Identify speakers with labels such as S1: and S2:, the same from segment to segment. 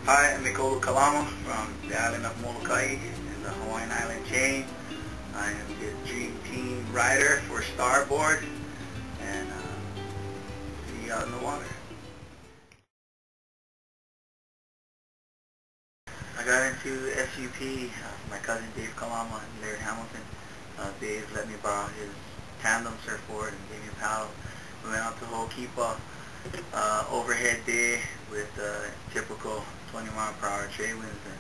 S1: Hi, I'm Ekolu Kalama from the island of Molokai in the Hawaiian island chain. I am the Dream Team rider for Starboard, and see you out in the water. I got into SUP, my cousin Dave Kalama and Larry Hamilton. Dave let me borrow his tandem surfboard and gave me a paddle. We went out to Ho'okipa, overhead day with typical 20-mile-per-hour trade winds, and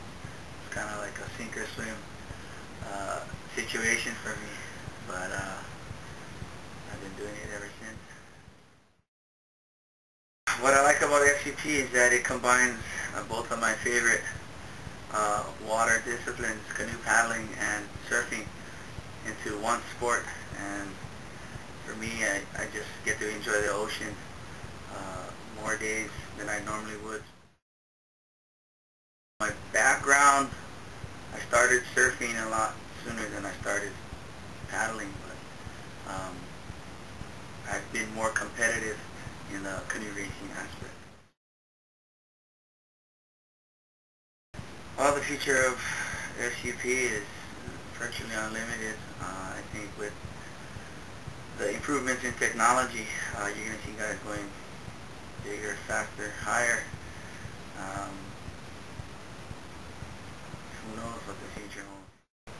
S1: it's kind of like a sink or swim situation for me, but I've been doing it ever since. What I like about SUP is that it combines both of my favorite water disciplines, canoe paddling and surfing, into one sport, and for me, I just get to enjoy the ocean more days than I normally would. My background, I started surfing a lot sooner than I started paddling, but I've been more competitive in the canoe racing aspect. Well, the future of SUP is virtually unlimited. I think with the improvements in technology, you're going to see guys going bigger, faster, higher. Um, who knows what the future holds?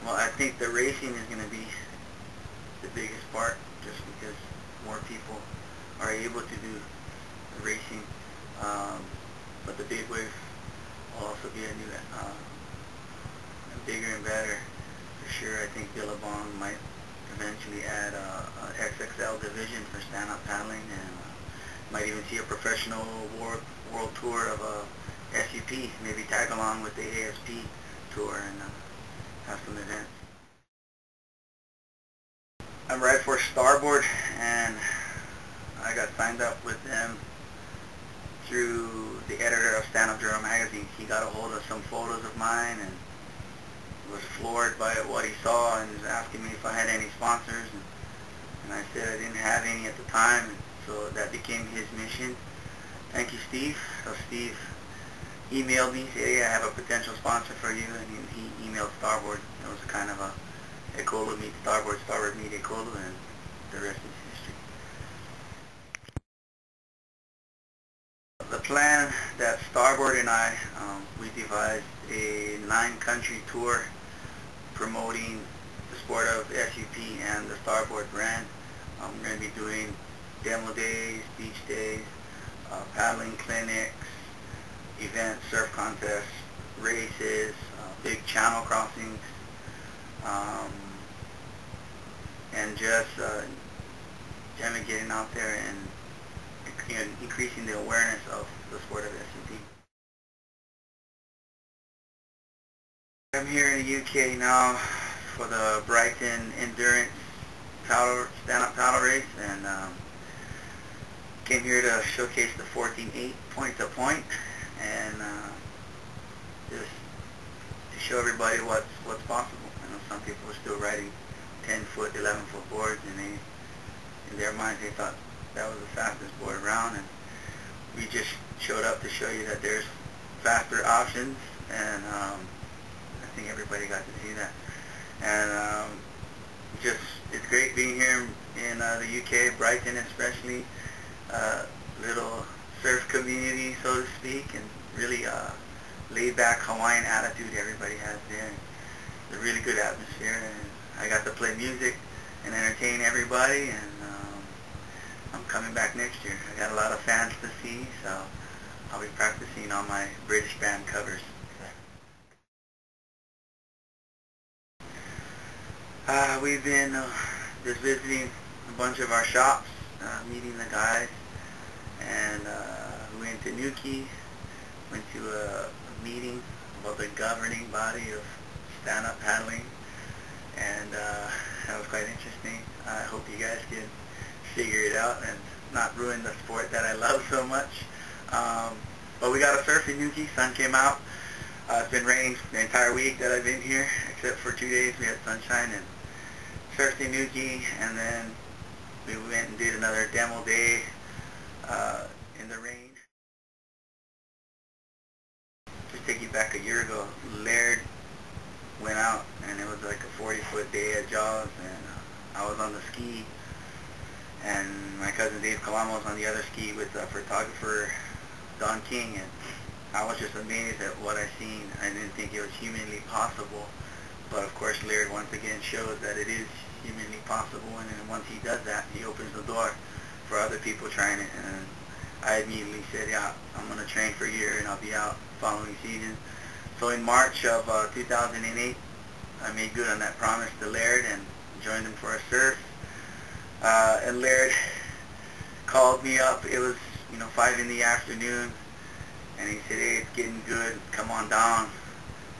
S1: Well, I think the racing is going to be the biggest part, just because more people are able to do the racing. But the big wave will also be a new, bigger and better. For sure, I think Billabong might eventually add a XXL division for stand-up paddling, and might even see a professional world tour of a SUP, maybe tag along with the ASP tour and have some events. I'm right for Starboard, and I got signed up with them through the editor of Stand Up Journal magazine. He got a hold of some photos of mine and was floored by what he saw, and was asking me if I had any sponsors, and I said I didn't have any at the time, and so that became his mission. Thank you, Steve. So Steve emailed me, said, hey, I have a potential sponsor for you, and he emailed Starboard. It was kind of a Ekolu meet Starboard, Starboard meet Ekolu, and the rest is history. The plan that Starboard and I, we devised a 9-country tour promoting the sport of SUP and the Starboard brand. We're going to be doing demo days, beach days, paddling clinics, events, surf contests, races, big channel crossings, and just generally getting out there and increasing the awareness of the sport of SUP. I'm here in the UK now for the Brighton Endurance stand-up paddle race, and came here to showcase the 14.8 point to point, and just to show everybody what's possible. I know some people are still riding 10-foot, 11-foot boards, and in their minds they thought that was the fastest board around, and we just showed up to show you that there's faster options, and I think everybody got to see that. And just, it's great being here in the UK, Brighton especially, little surf community, so to speak, and really laid back Hawaiian attitude everybody has there. It's a really good atmosphere, and I got to play music and entertain everybody, and I'm coming back next year. I got a lot of fans to see, so I'll be practicing on my British band covers. We've been just visiting a bunch of our shops, meeting the guys, and we went to Nuki, went to a meeting about the governing body of stand-up paddling, and that was quite interesting. I hope you guys can figure it out and not ruin the sport that I love so much. But we got to surf in Nuki. Sun came out. It's been raining the entire week that I've been here, except for 2 days we had sunshine, and surfed in Nuki, and then we went and did another demo day in the rain. take you back a year ago. Laird went out, and it was like a 40-foot day at Jaws, and I was on the ski, and my cousin Dave Kalama was on the other ski with photographer Don King, and I was just amazed at what I seen. I didn't think it was humanly possible, but of course Laird once again shows that it is humanly possible, and then once he does that, he opens the door for other people trying it. And I immediately said, yeah, I'm going to train for a year and I'll be out following season. So in March of 2008, I made good on that promise to Laird and joined him for a surf. And Laird called me up. It was 5 in the afternoon, and he said, hey, it's getting good, come on down.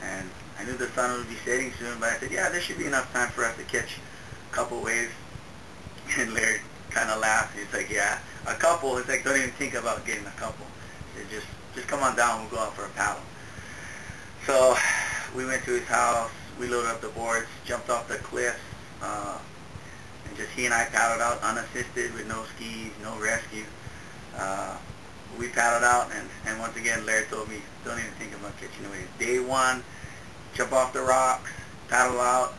S1: And I knew the sun would be setting soon, but I said, yeah, there should be enough time for us to catch a couple waves. And Laird kind of laughed. He's like, yeah, a couple. It's like, don't even think about getting a couple. He said, just come on down, we'll go out for a paddle. So we went to his house, we loaded up the boards, jumped off the cliffs, and just he and I paddled out unassisted with no skis, no rescue. We paddled out, and once again, Laird told me, don't even think about catching a wave. Day one, jump off the rocks, paddle out,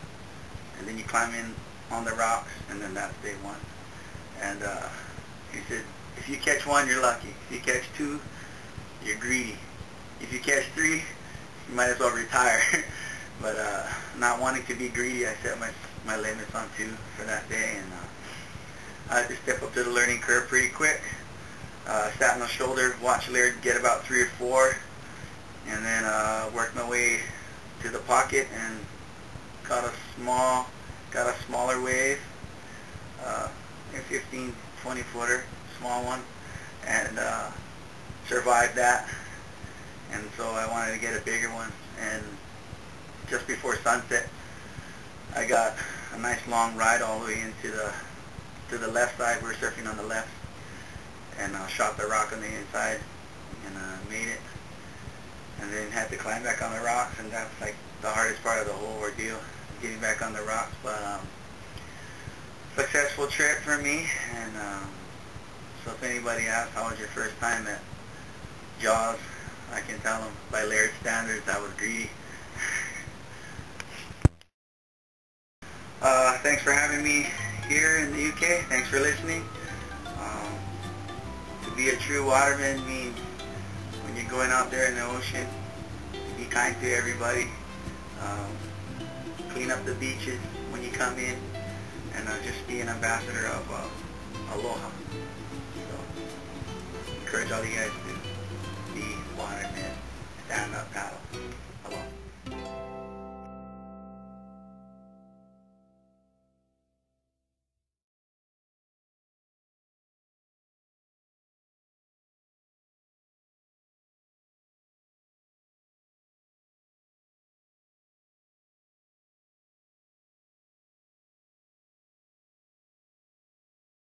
S1: and then you climb in on the rocks, and then that's day one. And he said, if you catch one, you're lucky. If you catch two, you're greedy. If you catch three, you might as well retire. But not wanting to be greedy, I set my limits on 2 for that day, and I had to step up to the learning curve pretty quick. Sat on the shoulder, watched Laird get about 3 or 4, and then worked my way to the pocket and got a smaller wave, a 15, 20 footer, small one, and survived that. And so I wanted to get a bigger one, and just before sunset, I got a nice long ride all the way into the left side. We were surfing on the left, and shot the rock on the inside, and made it, and then had to climb back on the rocks, and that's like the hardest part of the whole ordeal, getting back on the rocks. But successful trip for me, and so if anybody asks how was your first time at Jaws, I can tell them by Laird's standards I was greedy. Thanks for having me here in the UK. Thanks for listening. To be a true waterman means when you're going out there in the ocean, to be kind to everybody, clean up the beaches when you come in, and just be an ambassador of aloha. So, encourage all you guys to be watermen, stand up,